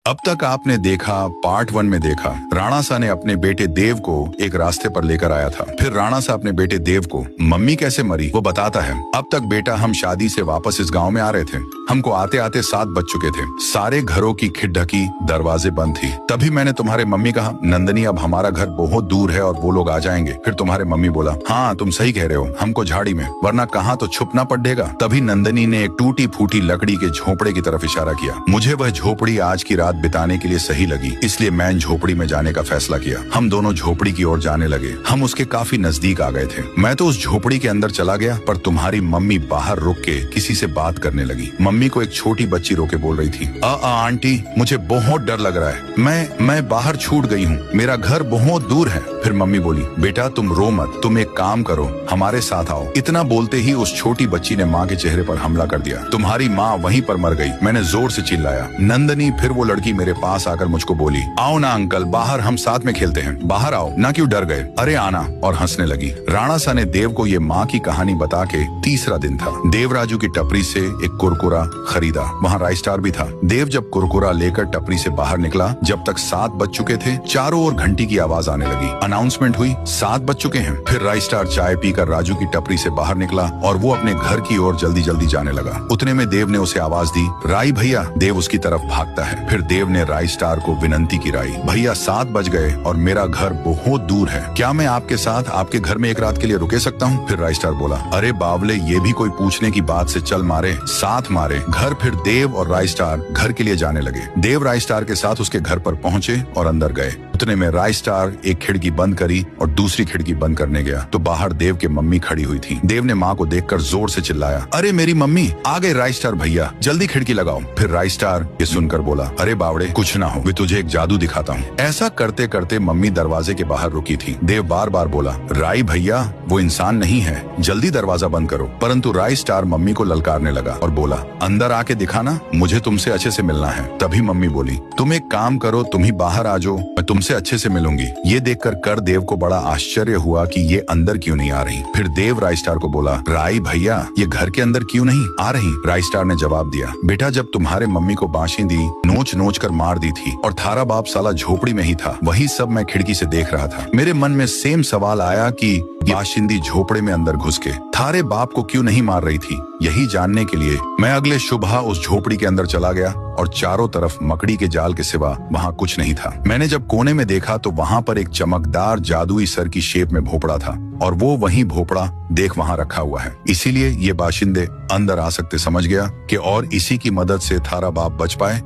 अब तक आपने देखा, पार्ट 1 में देखा, राणा सा ने अपने बेटे देव को एक रास्ते पर लेकर आया था। फिर राणा सा अपने बेटे देव को मम्मी कैसे मरी वो बताता है। अब तक बेटा हम शादी से वापस इस गांव में आ रहे थे। हमको आते आते 7 बज चुके थे। सारे घरों की खिड़की दरवाजे बंद थी। तभी मैंने तुम्हारे मम्मी कहा, नंदनी अब हमारा घर बहुत दूर है और वो लोग आ जाएंगे। फिर तुम्हारे मम्मी बोला, हाँ तुम सही कह रहे हो, हमको झाड़ी में, वरना कहाँ तो छुपना पड़ेगा। तभी नंदनी ने एक टूटी फूटी लकड़ी के झोपड़े की तरफ इशारा किया। मुझे वह झोपड़ी आज की रात बिताने के लिए सही लगी, इसलिए मैं झोपड़ी में जाने का फैसला किया। हम दोनों झोपड़ी की ओर जाने लगे। हम उसके काफी नजदीक आ गए थे। मैं तो उस झोपड़ी के अंदर चला गया, पर तुम्हारी मम्मी बाहर रुक के किसी से बात करने लगी। मम्मी को एक छोटी बच्ची रोके बोल रही थी, आंटी मुझे बहुत डर लग रहा है, मैं बाहर छूट गई हूँ, मेरा घर बहुत दूर है। फिर मम्मी बोली, बेटा तुम रो मत, तुम एक काम करो, हमारे साथ आओ। इतना बोलते ही उस छोटी बच्ची ने माँ के चेहरे पर हमला कर दिया। तुम्हारी माँ वहीं पर मर गई। मैंने जोर से चिल्लाया। नंदनी फिर वो लड़की मेरे पास आकर मुझको बोली, आओ ना अंकल, बाहर हम साथ में खेलते हैं, बाहर आओ ना, क्यों डर गए, अरे आना, और हंसने लगी। राणा सा ने देव को ये माँ की कहानी बता के तीसरा दिन था। देवराजू की टपरी से एक कुरकुरा खरीदा, वहाँ राइस स्टार भी था। देव जब कुरकुरा लेकर टपरी से बाहर निकला, जब तक 7 बज चुके थे, चारों ओर घंटी की आवाज आने लगी। अनाउंसमेंट हुई, 7 बज चुके हैं। फिर राइस स्टार चाय पीकर राजू की टपरी से बाहर निकला और वो अपने घर की ओर जल्दी जल्दी जाने लगा। उतने में देव ने उसे आवाज दी, राई भैया। देव उसकी तरफ भागता है। फिर देव ने राइस स्टार को विनंती की, राई भैया 7 बज गए और मेरा घर बहुत दूर है, क्या मैं आपके साथ आपके घर में एक रात के लिए रुके सकता हूँ? फिर राइस स्टार बोला, अरे बावले, ये भी कोई पूछने की बात से चल मारे, साथ मारे घर। फिर देव और राइस स्टार घर के लिए जाने लगे। देव राइस स्टार के साथ उसके घर पर पहुंचे और अंदर गए। उतने में राइस स्टार एक खिड़की बंद करी और दूसरी खिड़की बंद करने गया तो बाहर देव की मम्मी खड़ी हुई थी। देव ने माँ को देखकर जोर से चिल्लाया, अरे मेरी मम्मी आ गए राइस स्टार भैया, जल्दी खिड़की लगाओ। फिर राइस स्टार ये सुनकर बोला, अरे बावड़े कुछ ना हो, मैं तुझे एक जादू दिखाता हूँ। ऐसा करते करते मम्मी दरवाजे के बाहर रुकी थी। देव बार बार बोला, राई भैया वो इंसान नहीं है, जल्दी दरवाजा बंद करो। परंतु राइस स्टार मम्मी को ललकारने लगा और बोला, अंदर आके दिखाना, मुझे तुमसे अच्छे से मिलना है। तभी मम्मी बोली, तुम एक काम करो, तुम ही बाहर आ जाओ, मैं तुमसे अच्छे से मिलूंगी। ये देखकर कर देव को बड़ा आश्चर्य हुआ कि ये अंदर क्यों नहीं आ रही। फिर देव राइस स्टार को बोला, राई भैया ये घर के अंदर क्यों नहीं आ रही? राइस स्टार ने जवाब दिया, बेटा जब तुम्हारे मम्मी को बाशिंदी नोच नोच कर मार दी थी और थारा बाप साला झोपड़ी में ही था, वही सब मैं खिड़की से देख रहा था। मेरे मन में सेम सवाल आया कि बाशिंदी झोपड़े में अंदर घुस के थारे बाप को क्यों नहीं मार रही थी। यही जानने के लिए मैं अगले सुबह उस झोपड़ी के अंदर चला गया और चारों तरफ मकड़ी के जाल के सिवा वहाँ कुछ नहीं था। मैंने जब कोने में देखा तो वहाँ पर एक चमकदार जादुई सर की शेप में भोपड़ा था और वो वही भोपड़ा देख वहाँ रखा हुआ है। इसीलिए ये बाशिंदे अंदर आ सकते समझ गया कि और इसी की मदद से थारा बाप बच पाए